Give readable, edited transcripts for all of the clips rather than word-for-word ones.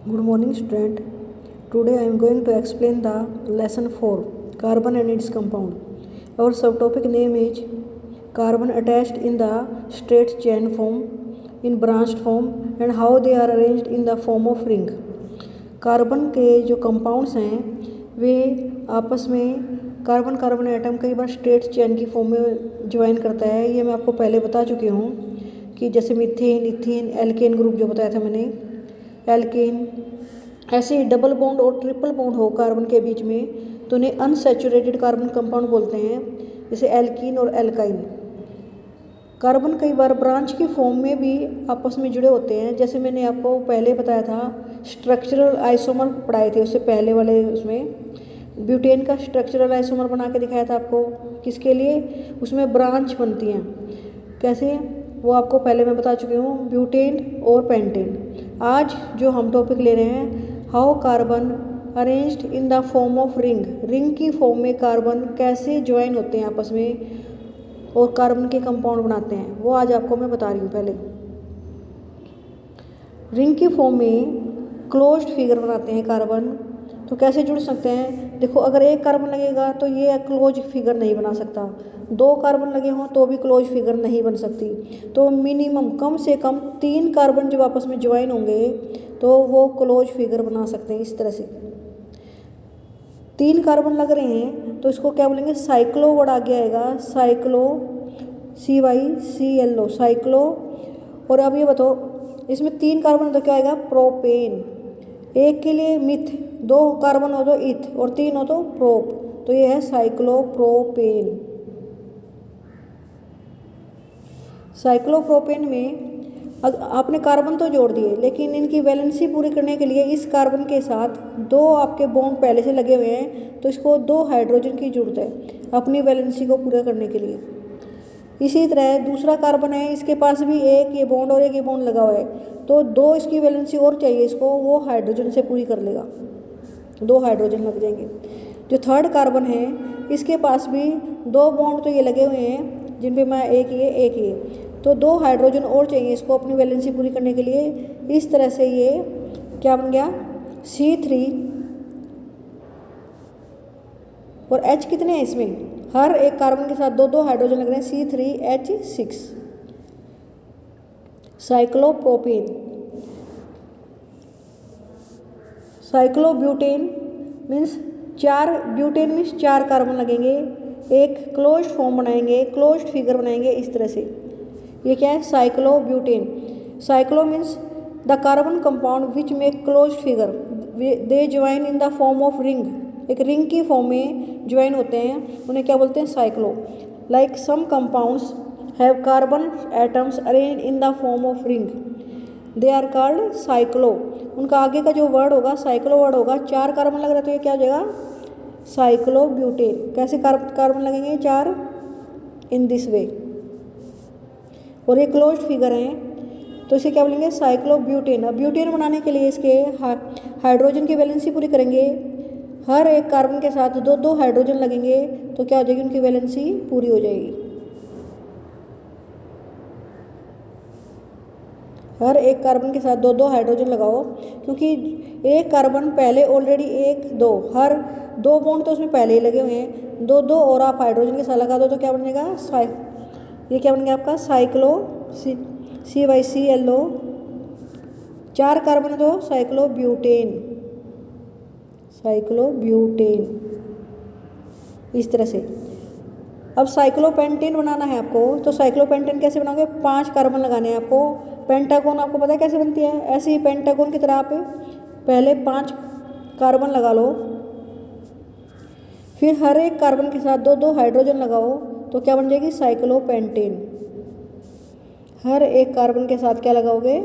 Good morning, student. Today I am going to explain the lesson 4 carbon and its compound. Our subtopic name is carbon attached in the straight chain form, in branched form, and how they are arranged in the form of ring. Carbon के जो compounds हैं वे आपस में carbon carbon atom कई बार straight chain की form में join करता है। ये मैं आपको पहले बता चुकी हूँ कि जैसे मीथेन, इथेन, एल्केन ग्रुप जो बताया था मैंने, एल्केन ऐसे ही डबल बॉन्ड और ट्रिपल बॉन्ड हो कार्बन के बीच में तो उन्हें अनसैचुरेटेड कार्बन कंपाउंड बोलते हैं, जैसे एल्कीन और एल्काइन। कार्बन कई बार ब्रांच की फॉर्म में भी आपस में जुड़े होते हैं, जैसे मैंने आपको पहले बताया था स्ट्रक्चरल आइसोमर पढ़ाए थे उससे पहले वाले उसमें ब्यूटेन का स्ट्रक्चरल आइसोमर बना के दिखाया था आपको। किसके लिए? उसमें ब्रांच बनती हैं, कैसे वो आपको पहले मैं बता चुकी हूँ, ब्यूटेन और पेंटेन। आज जो हम टॉपिक ले रहे हैं, how carbon arranged in the form of ring, ring की फॉर्म में कार्बन कैसे ज्वाइन होते हैं आपस में और कार्बन के कंपाउंड बनाते हैं, वो आज आपको मैं बता रही हूँ। पहले रिंग की फॉर्म में क्लोज्ड फिगर बनाते हैं कार्बन, तो कैसे जुड़ सकते हैं? देखो, अगर एक कार्बन लगेगा तो ये क्लोज फिगर नहीं बना सकता, दो कार्बन लगे हों तो भी क्लोज फिगर नहीं बन सकती। तो मिनिमम कम से कम 3 कार्बन जब आपस में ज्वाइन होंगे तो वो क्लोज फिगर बना सकते हैं। इस तरह से 3 कार्बन लग रहे हैं तो इसको क्या बोलेंगे? साइक्लो वर्ड आगे आएगा, साइक्लो, CYCLO, साइक्लो। और अब ये बताओ, इसमें 3 कार्बन तो क्या आएगा? प्रोपेन। एक के लिए मिथ, 2 कार्बन हो तो इथ और 3 हो तो प्रोप, तो ये है साइक्लोप्रोपेन। साइक्लोप्रोपेन में आपने कार्बन तो जोड़ दिए, लेकिन इनकी वैलेंसी पूरी करने के लिए इस कार्बन के साथ 2 आपके बॉन्ड पहले से लगे हुए हैं, तो इसको 2 हाइड्रोजन की जरूरत है अपनी वैलेंसी को पूरा करने के लिए। इसी तरह दूसरा कार्बन है, इसके पास भी एक ये बॉन्ड और एक ये बॉन्ड लगा हुआ है, तो 2 इसकी वैलेंसी और चाहिए इसको, वो हाइड्रोजन से पूरी कर लेगा, 2 हाइड्रोजन लग जाएंगे। जो थर्ड कार्बन है, इसके पास भी 2 बॉन्ड तो ये लगे हुए हैं जिन पे मैं एक ये, तो 2 हाइड्रोजन और चाहिए इसको अपनी वैलेंसी पूरी करने के लिए। इस तरह से ये क्या बन गया? C3 और H कितने हैं इसमें? हर एक कार्बन के साथ 2-2 हाइड्रोजन लग रहे हैं, C3H6, cyclopropane. Cyclobutane means 4 butane means 4 carbon लगेंगे, एक क्लोज्ड फॉर्म बनाएंगे, क्लोज्ड फिगर बनाएंगे इस तरह से। ये क्या है? Cyclobutane. Cyclo means the carbon compound which make closed figure, they join in the form of ring, एक रिंग की फॉर्म में ज्वाइन होते हैं, उन्हें क्या बोलते हैं? Cyclo. Like some compounds have carbon atoms arranged in the form of ring, they are called cyclo. उनका आगे का जो वर्ड होगा साइक्लो वर्ड होगा। 4 कार्बन लग रहा है तो ये क्या हो जाएगा? साइक्लोब्यूटेन। कैसे कार्बन लगेंगे? 4, इन दिस वे। और ये क्लोज्ड फिगर हैं तो इसे क्या बोलेंगे? साइक्लोब्यूटेन। अब ब्यूटेन बनाने के लिए इसके हाइड्रोजन की वैलेंसी पूरी करेंगे, हर एक कार्बन के साथ 2-2 हाइड्रोजन लगेंगे, तो क्या हो जाएगी? उनकी वैलेंसी पूरी हो जाएगी। हर एक कार्बन के साथ 2-2 हाइड्रोजन लगाओ, क्योंकि एक कार्बन पहले ऑलरेडी 1-2 हर 2 बॉन्ड तो उसमें पहले ही लगे हुए हैं, 2-2 और आप हाइड्रोजन के साथ लगा दो तो क्या बन जाएगा? ये क्या बन गया आपका? Cyclo, CYCLO। 4 कार्बन तो साइक्लोब्यूटेन, साइक्लोब्यूटेन इस तरह से। अब साइक्लोपेंटेन बनाना है आपको, तो साइक्लोपेंटेन कैसे बनाओगे? 5 कार्बन लगाने हैं आपको। पेंटागोन आपको पता है कैसे बनती है? ऐसे ही पेंटागोन की तरह आप पहले 5 कार्बन लगा लो, फिर हर एक कार्बन के साथ 2-2 हाइड्रोजन लगाओ, तो क्या बन जाएगी? साइक्लोपेंटेन। हर एक कार्बन के साथ क्या लगाओगे?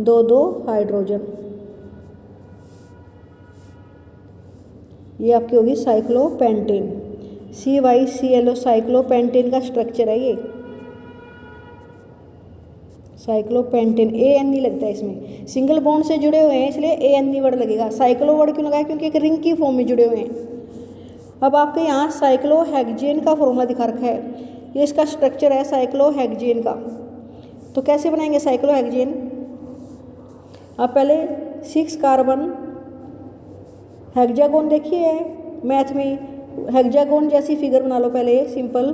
2-2 हाइड्रोजन, ये आपकी होगी साइक्लोपेंटेन। CYCLO साइक्लोपेंटेन का स्ट्रक्चर है ये, साइक्लोपेंटेन। AN नहीं लगता है इसमें, सिंगल बॉन्ड से जुड़े हुए हैं इसलिए AN नहीं वर्ड लगेगा। साइक्लो वर्ड क्यों लगाया? क्योंकि एक रिंग की फॉर्म में जुड़े हुए हैं। अब आपके यहाँ साइक्लोहेक्सेन का फॉर्मूला दिखा रखा है, ये इसका स्ट्रक्चर है साइक्लोहेक्सेन का। तो कैसे बनाएंगे साइक्लोहेक्सेन? अब पहले 6 कार्बन हेक्सागोन देखिए मैथ में, हेक्सागोन जैसी फिगर बना लो पहले सिंपल।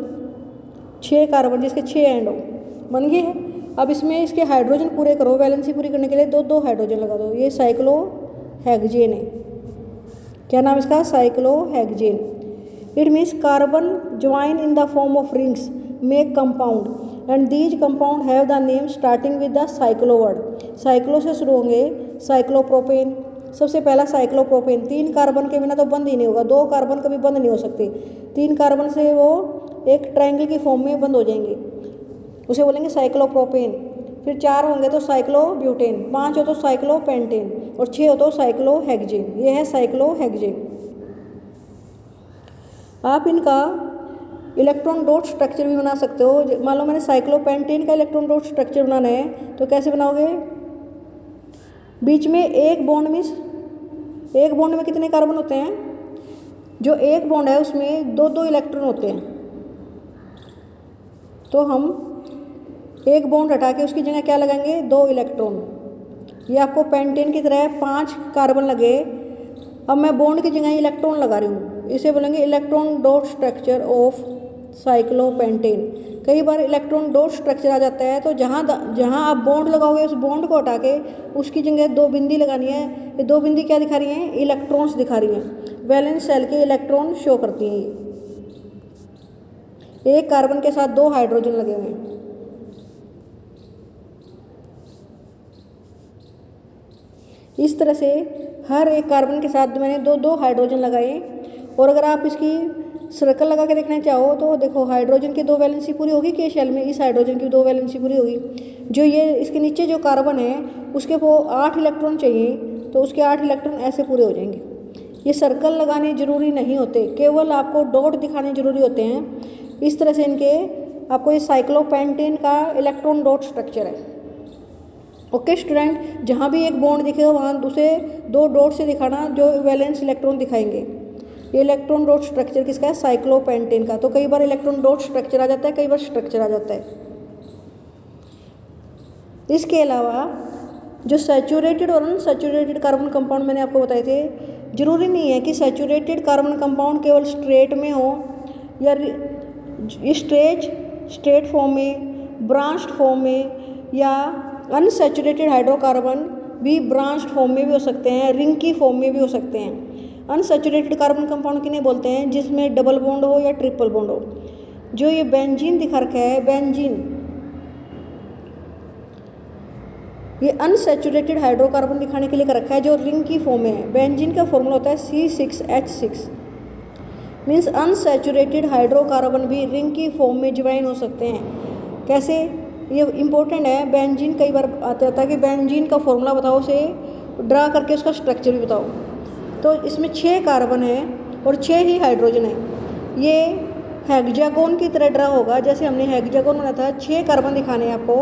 6 कार्बन जिसके 6 एंड हो, बन गए हैं। अब इसमें इसके हाइड्रोजन पूरे करो, वैलेंसी पूरी करने के लिए 2 हाइड्रोजन लगा दो। ये साइक्लोहेक्सेन है। क्या नाम इसका? Cyclohexane. It means carbon join in the form of rings make compound and these compound have the name starting with the cyclo word. Cyclo से शुरू होंगे, साइक्लोप्रोपेन। सबसे पहला साइक्लोप्रोपेन, 3 कार्बन के बिना तो बंद ही नहीं होगा, 2 कार्बन कभी बंद नहीं हो सकते। 3 कार्बन से वो एक ट्रायंगल की फॉर्म में बंद हो जाएंगे, उसे बोलेंगे साइक्लोप्रोपेन। फिर 4 होंगे तो साइक्लोब्यूटेन, 5 हो तो साइक्लोपेंटेन और 6 हो तो साइक्लोहेक्सेन। ये है साइक्लोहेक्सेन। आप इनका इलेक्ट्रॉन डॉट स्ट्रक्चर भी बना सकते हो। मान लो मैंने साइक्लोपेंटेन का इलेक्ट्रॉन डॉट स्ट्रक्चर बनाना है तो कैसे बनाओगे? बीच में एक बॉन्ड में कितने कार्बन होते हैं? जो एक बॉन्ड है उसमें 2 इलेक्ट्रॉन होते हैं, तो हम एक बॉन्ड हटा के उसकी जगह क्या लगाएंगे? 2 इलेक्ट्रॉन। ये आपको पेंटेन की तरह 5 कार्बन लगे। अब मैं बॉन्ड की जगह इलेक्ट्रॉन लगा रही हूँ, इसे बोलेंगे electron dot structure of cyclopentane. कई बार इलेक्ट्रॉन डॉट स्ट्रक्चर आ जाता है तो जहाँ आप बॉन्ड लगाओगे उस बॉन्ड को हटा के उसकी जगह 2 बिंदी लगानी है। ये 2 बिंदी क्या दिखा रही हैं? इलेक्ट्रॉन्स दिखा रही हैं। वैलेंस शेल के इलेक्ट्रॉन शो करती हैं ये। एक कार्बन के साथ 2 हाइड्रोजन लगे हुए हैं। इस तरह से हर एक कार्बन के साथ मैंने 2 हाइड्रोजन लगाए। और अगर आप इसकी सर्कल लगा के देखना चाहो तो देखो, हाइड्रोजन की 2 वैलेंसी पूरी होगी कि शेल में इस हाइड्रोजन की 2 वैलेंसी पूरी होगी। जो ये इसके नीचे जो कार्बन है उसके वो 8 इलेक्ट्रॉन चाहिए, तो उसके 8 इलेक्ट्रॉन ऐसे पूरे हो जाएंगे। ये सर्कल लगाने जरूरी नहीं होते, केवल आपको डॉट दिखाने जरूरी होते हैं। इस तरह से इनके आपको ये साइक्लोपेंटेन का इलेक्ट्रॉन डॉट स्ट्रक्चर है। ओके स्टूडेंट, जहाँ भी एक बॉन्ड दिखेगा वहाँ उसे 2 डॉट से दिखाना जो वैलेंस इलेक्ट्रॉन दिखाएंगे। ये इलेक्ट्रॉन डॉट स्ट्रक्चर किसका है? साइक्लोपेंटेन का। तो कई बार इलेक्ट्रॉन डॉट स्ट्रक्चर आ जाता है, कई बार स्ट्रक्चर आ जाता है। इसके अलावा जो सैचुरेटेड और अनसैचुरेटेड कार्बन कंपाउंड मैंने आपको बताए थे, जरूरी नहीं है कि सैचुरेटेड कार्बन कंपाउंड केवल स्ट्रेट में हो या स्ट्रेट फॉर्म में, ब्रांच्ड फॉर्म में, या अनसैचुरेटेड हाइड्रोकार्बन भी ब्रांच्ड फॉर्म में भी हो सकते हैं, रिंग की फॉर्म में भी हो सकते हैं। अनसैचुरेटेड कार्बन कंपाउंड किन्हें बोलते हैं? जिसमें डबल बॉन्ड हो या ट्रिपल बॉन्ड हो। जो ये बेंजीन दिखा रखा है, बेंजीन, ये अनसैचुरेटेड हाइड्रोकार्बन दिखाने के लिए कर रखा है जो रिंग की फॉर्म में है। बेंजीन का फॉर्मूला होता है C6H6। मीन्स अनसैचुरेटेड हाइड्रोकार्बन भी रिंग की फॉर्म में ज्वाइन हो सकते हैं। कैसे? ये इंपॉर्टेंट है। बेंजीन कई बार आता है कि बेंजीन का फॉर्मूला बताओ, उसे ड्रा करके उसका स्ट्रक्चर भी बताओ। तो इसमें 6 कार्बन है और 6 ही हाइड्रोजन है। ये हेक्सागोन की तरह ड्रा होगा, जैसे हमने हेक्सागोन बनाया था। 6 कार्बन दिखाने हैं आपको,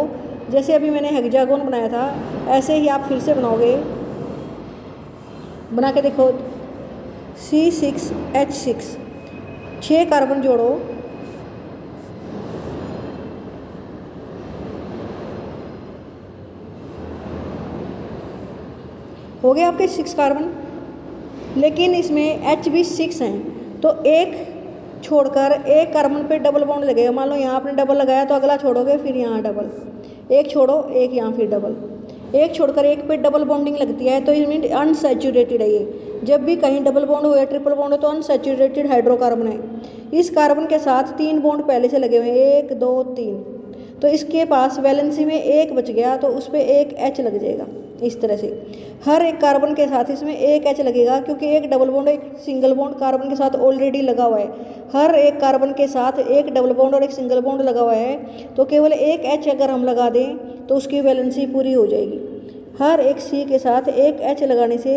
जैसे अभी मैंने हेक्सागोन बनाया था ऐसे ही आप फिर से बनाओगे। बना के देखो, C6H6, 6 कार्बन जोड़ो, हो गए आपके 6 कार्बन। लेकिन इसमें H भी 6 हैं, तो एक छोड़कर एक कार्बन पे डबल बॉन्ड लगेगा। मान लो यहाँ आपने डबल लगाया तो अगला छोड़ोगे, फिर यहाँ डबल, एक छोड़ो एक यहाँ फिर डबल, एक छोड़कर एक पे डबल बॉन्डिंग लगती है, तो इट मीन अनसैचुरेटेड है ये। जब भी कहीं डबल बॉन्ड हो या ट्रिपल बॉन्ड हो तो अनसैचुरेटेड हाइड्रोकार्बन है। इस कार्बन के साथ 3 बॉन्ड पहले से लगे हुए हैं, 1 2 3, तो इसके पास वैलेंसी में 1 बच गया, तो उस पर 1 H लग जाएगा। इस तरह से हर एक कार्बन के साथ इसमें 1 H लगेगा, क्योंकि एक डबल बॉन्ड एक सिंगल बॉन्ड कार्बन के साथ ऑलरेडी लगा हुआ है। हर एक कार्बन के साथ एक डबल बॉन्ड और एक सिंगल बॉन्ड लगा हुआ है, तो केवल 1 H अगर हम लगा दें तो उसकी वैलेंसी पूरी हो जाएगी। हर एक C के साथ 1 H लगाने से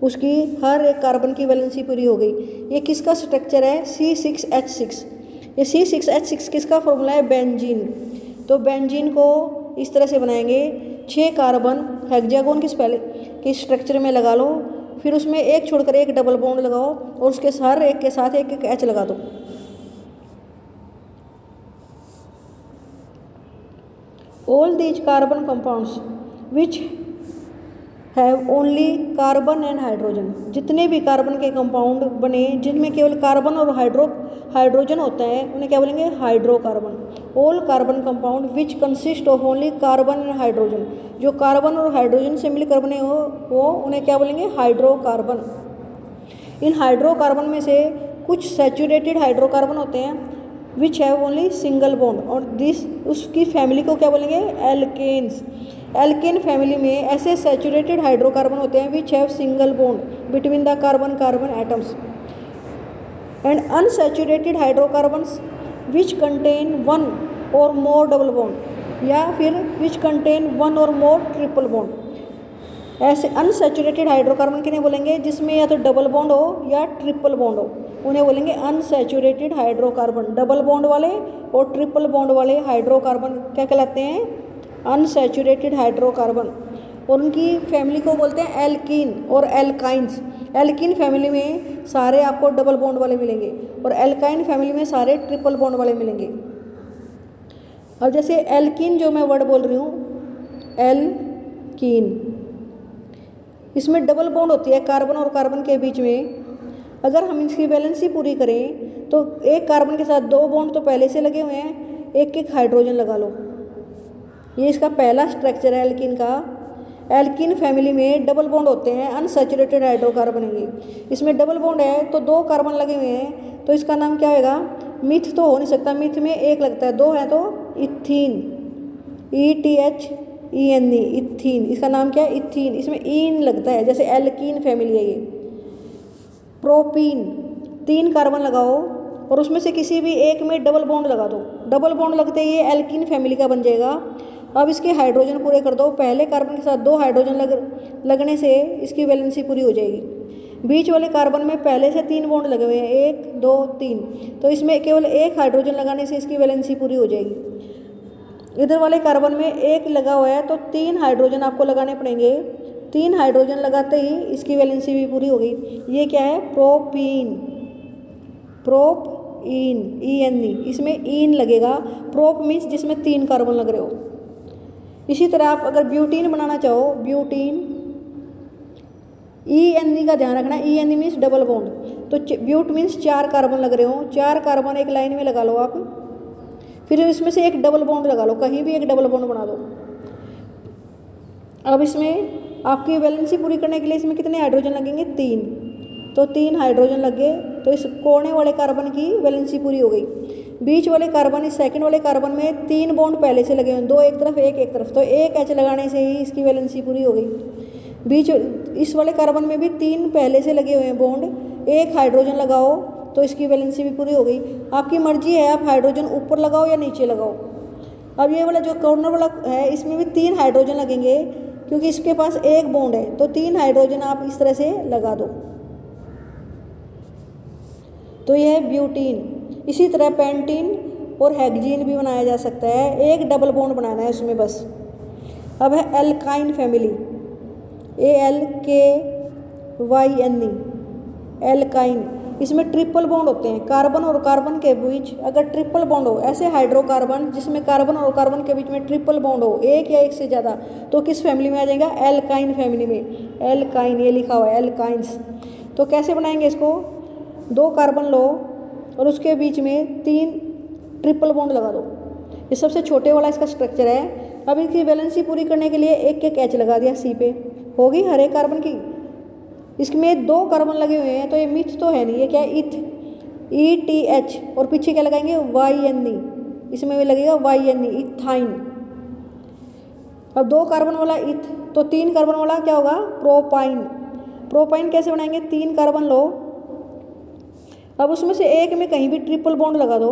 उसकी हर एक कार्बन की वैलेंसी पूरी हो गई। ये किसका स्ट्रक्चर है? C6H6। ये C6H6 किसका फॉर्मूला है? बेंजीन। तो बेंजीन को इस तरह से बनाएंगे, 6 कार्बन हेक्सागोन के स्ट्रक्चर में लगा लो, फिर उसमें एक छोड़कर एक डबल बॉन्ड लगाओ और उसके हर एक के साथ 1 H लगा दो। All these carbon compounds which have only carbon and hydrogen. जितने भी कार्बन के कंपाउंड बने जिनमें केवल कार्बन और हाइड्रोजन होता है उन्हें क्या बोलेंगे? Hydrocarbon. All carbon compound which consist of only carbon and hydrogen, जो कार्बन और हाइड्रोजन से मिलकर बने हो वो उन्हें क्या बोलेंगे? हाइड्रोकार्बन। इन हाइड्रोकार्बन में से कुछ सैचुरेटेड हाइड्रोकार्बन होते हैं which have only single bond, और दिस उसकी फैमिली को क्या बोलेंगे? एल्केन्स। एल्केन फैमिली में ऐसे सैचुरेटेड हाइड्रोकार्बन होते हैं which have single bond between the carbon carbon atoms, and unsaturated hydrocarbons which contain one और मोर डबल बॉन्ड, या फिर विच कंटेन वन और मोर ट्रिपल बॉन्ड। ऐसे अनसैचुरेटेड हाइड्रोकार्बन किन्हें बोलेंगे? जिसमें या तो डबल बॉन्ड हो या ट्रिपल बॉन्ड हो, उन्हें बोलेंगे अनसैचुरेटेड हाइड्रोकार्बन। डबल बॉन्ड वाले और ट्रिपल बॉन्ड वाले हाइड्रोकार्बन क्या कहलाते हैं? Unsaturated hydrocarbon. और उनकी फैमिली को बोलते हैं एल्कीन और एल्काइंस। एल्कीन फैमिली में सारे आपको डबल बॉन्ड वाले मिलेंगे और एल्काइन फैमिली में सारे ट्रिपल बॉन्ड वाले मिलेंगे। अब जैसे एल्कीन जो मैं वर्ड बोल रही हूँ, एल्कीन, इसमें डबल बॉन्ड होती है कार्बन और कार्बन के बीच में। अगर हम इसकी वैलेंसी पूरी करें तो एक कार्बन के साथ दो बॉन्ड तो पहले से लगे हुए हैं, एक एक हाइड्रोजन लगा लो। ये इसका पहला स्ट्रक्चर है एल्कीन का। एल्कीन फैमिली में डबल बॉन्ड होते हैं, अनसैचुरेटेड हाइड्रोकार्बन है ये। इसमें डबल बॉन्ड है तो दो कार्बन लगे हुए हैं, तो इसका नाम क्या होगा? मिथ तो हो नहीं सकता, मिथ में एक लगता है, दो है तो इथीन, ETHENE, इथीन। इसका नाम क्या है? इथीन। इसमें ईन लगता है, जैसे एल्कीन फैमिली है ये। प्रोपीन, तीन कार्बन लगाओ और उसमें से किसी भी एक में डबल बॉन्ड लगा दो। डबल बॉन्ड लगते ही ये एल्कीन फैमिली का बन जाएगा। अब इसके हाइड्रोजन पूरे कर दो, पहले कार्बन के साथ दो हाइड्रोजन लगने से इसकी वैलेंसी पूरी हो जाएगी। बीच वाले कार्बन में पहले से तीन बॉन्ड लगे हुए हैं, 1 2 3, तो इसमें केवल एक हाइड्रोजन लगाने से इसकी वैलेंसी पूरी हो जाएगी। इधर वाले कार्बन में एक लगा हुआ है तो तीन हाइड्रोजन आपको लगाने पड़ेंगे। तीन हाइड्रोजन लगाते ही इसकी वैलेंसी भी पूरी हो गई। ये क्या है? प्रोपीन, प्रोपीन, ENE, इसमें ईन लगेगा। प्रोप मीन्स जिसमें तीन कार्बन लग रहे हो। इसी तरह आप अगर ब्यूटीन बनाना चाहो, ब्यूटीन, ENE का ध्यान रखना, ENE मीन्स डबल बॉन्ड, तो ब्यूट मीन्स चार कार्बन लग रहे हो, चार कार्बन एक लाइन में लगा लो आप, फिर इसमें से एक डबल बॉन्ड लगा लो, कहीं भी एक डबल बॉन्ड बना दो। अब इसमें आपकी वैलेंसी पूरी करने के लिए इसमें कितने हाइड्रोजन लगेंगे? 3, तो 3 हाइड्रोजन लग गए, तो इस कोने वाले कार्बन की वैलेंसी पूरी हो गई। बीच वाले कार्बन, इस सेकंड वाले कार्बन में तीन बॉन्ड पहले से लगे हुए हैं, दो एक तरफ एक एक तरफ, तो एक H लगाने से ही इसकी वैलेंसी पूरी हो गई। बीच इस वाले कार्बन में भी तीन पहले से लगे हुए हैं बॉन्ड, एक हाइड्रोजन लगाओ तो इसकी वैलेंसी भी पूरी हो गई। आपकी मर्जी है, आप हाइड्रोजन ऊपर लगाओ या नीचे लगाओ। अब ये वाला जो कॉर्नर वाला है इसमें भी तीन हाइड्रोजन लगेंगे, क्योंकि इसके पास एक बॉन्ड है, तो तीन हाइड्रोजन आप इस तरह से लगा दो, तो यह है ब्यूटीन। इसी तरह पेंटीन और हेक्जीन भी बनाया जा सकता है, एक डबल बॉन्ड बनाना है उसमें बस। अब है एल्काइन फैमिली, ALKYNE, एल्काइन। इसमें ट्रिपल बॉन्ड होते हैं, कार्बन और कार्बन के बीच अगर ट्रिपल बॉन्ड हो, ऐसे हाइड्रोकार्बन जिसमें कार्बन और कार्बन के बीच में ट्रिपल बॉन्ड हो, एक या एक से ज़्यादा, तो किस फैमिली में आ जाएगा? एल्काइन फैमिली में। एल्काइन, ये लिखा हुआ है एल्काइंस। तो कैसे बनाएंगे इसको? दो कार्बन लो और उसके बीच में तीन ट्रिपल बॉन्ड लगा दो। ये सबसे छोटे वाला इसका स्ट्रक्चर है। अब इसकी वैलेंसी पूरी करने के लिए एक एक H लगा दिया C पे, होगी हर एक कार्बन की। इसमें दो कार्बन लगे हुए हैं तो ये मिथ तो है नहीं, ये क्या है? इथ, ETH, और पीछे क्या लगाएंगे? YNE, इसमें भी लगेगा YNE, इथाइन। अब दो कार्बन वाला इथ, तो तीन कार्बन वाला क्या होगा? प्रोपाइन। प्रोपाइन कैसे बनाएंगे? तीन कार्बन लो, अब उसमें से एक में कहीं भी ट्रिपल बॉन्ड लगा दो।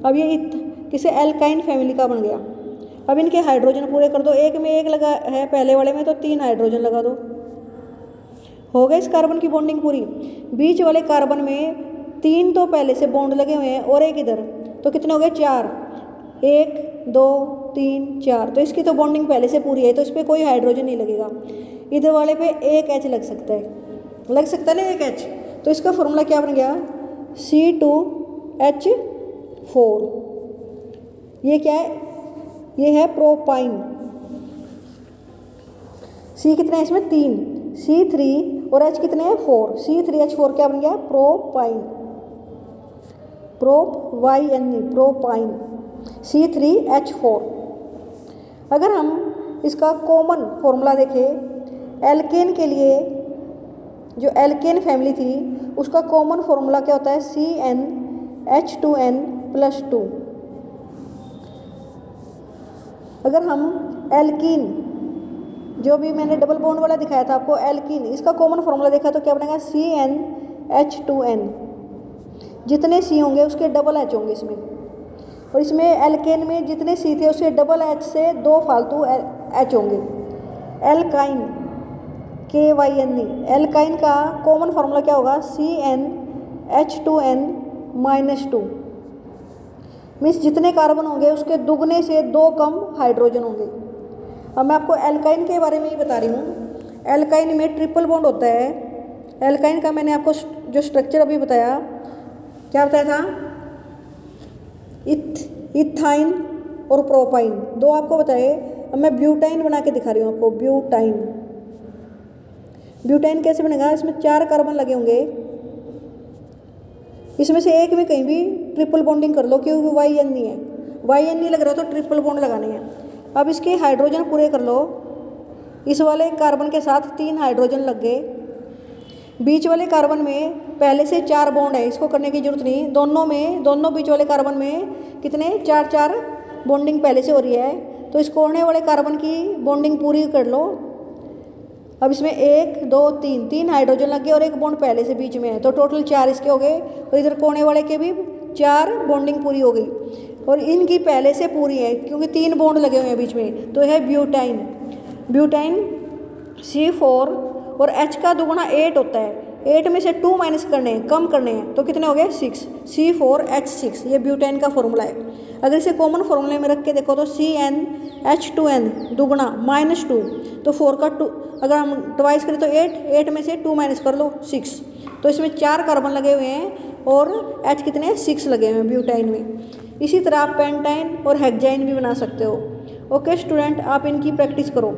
अब ये इथ किसे? एल्काइन फैमिली का बन गया। अब इनके हाइड्रोजन पूरे कर दो, एक में एक लगा है पहले वाले में, तो तीन हाइड्रोजन लगा दो, हो गई इस कार्बन की बॉन्डिंग पूरी। बीच वाले कार्बन में तीन तो पहले से बॉन्ड लगे हुए हैं और एक इधर, तो कितने हो गए? 4, 1 2 3 4, तो इसकी तो बॉन्डिंग पहले से पूरी है, तो इस पर कोई हाइड्रोजन नहीं लगेगा। इधर वाले पे एक H लग सकता है, लग सकता है ना एक H, तो इसका फॉर्मूला क्या बन गया? C2H4। ये क्या है? ये है प्रोपाइन। सी कितने हैं इसमें 3, C3 और H कितने हैं 4, C3H4 क्या बन गया प्रोपाइन, प्रोपाइन C3H4। अगर हम इसका कॉमन फॉर्मूला देखें एल्केन के लिए, जो एल्केन फैमिली थी उसका कॉमन फॉर्मूला क्या होता है CnH2n+2। अगर हम एल्कीन, जो भी मैंने डबल बॉन्ड वाला दिखाया था आपको एल्कीन, इसका कॉमन फॉर्मूला देखा तो क्या बनेगा CnH2n। जितने C होंगे उसके डबल H होंगे इसमें, और इसमें एल्केन में जितने C थे उसके डबल H से 2 फालतू H होंगे। एल्काइन KYNE, एल्काइन का कॉमन फार्मूला क्या होगा CnH2n-2। मीन्स जितने कार्बन होंगे उसके दुगने से 2 कम हाइड्रोजन होंगे। अब मैं आपको एल्काइन के बारे में ही बता रही हूँ। एल्काइन में ट्रिपल बॉन्ड होता है। एल्काइन का मैंने आपको जो स्ट्रक्चर अभी बताया, क्या बताया था, इथाइन और प्रोपाइन, 2 आपको बताए। अब मैं ब्यूटाइन बना के दिखा रही हूँ आपको। ब्यूटाइन कैसे बनेगा, इसमें 4 कार्बन लगे होंगे, इसमें से एक में कहीं भी ट्रिपल बॉन्डिंग कर लो क्योंकि YN है, YN लग रहा है तो ट्रिपल बॉन्ड लगाने हैं। अब इसके हाइड्रोजन पूरे कर लो, इस वाले कार्बन के साथ 3 हाइड्रोजन लग गए। बीच वाले कार्बन में पहले से 4 बॉन्ड है, इसको करने की जरूरत नहीं। दोनों बीच वाले कार्बन में कितने 4 बॉन्डिंग पहले से हो रही है, तो इस कोने वाले कार्बन की बॉन्डिंग पूरी कर लो। अब इसमें 1 2 3 हाइड्रोजन लग गए और 1 बॉन्ड पहले से बीच में है, तो टोटल 4 इसके हो गए। और इधर कोने वाले के भी 4 बॉन्डिंग पूरी हो गई, और इनकी पहले से पूरी है क्योंकि 3 बॉन्ड लगे हुए हैं बीच में, तो है ब्यूटाइन C4 और H का दुगुना 8 होता है। 8 में से 2 माइनस करने हैं, कम करने हैं, तो कितने हो गए 6, C4H6। ये ब्यूटाइन का फॉर्मूला है। अगर इसे कॉमन फॉर्मूले में रख के देखो तो CnH2n दुगुना -2, तो 4 का 2 अगर हम ट्वाइस करें तो 8 में से 2 माइनस कर लो 6, तो इसमें 4 कार्बन लगे हुए हैं और H कितने 6 लगे हुए हैं ब्यूटाइन में। इसी तरह आप पेंटाइन और हेक्साइन भी बना सकते हो। ओके स्टूडेंट, आप इनकी प्रैक्टिस करो।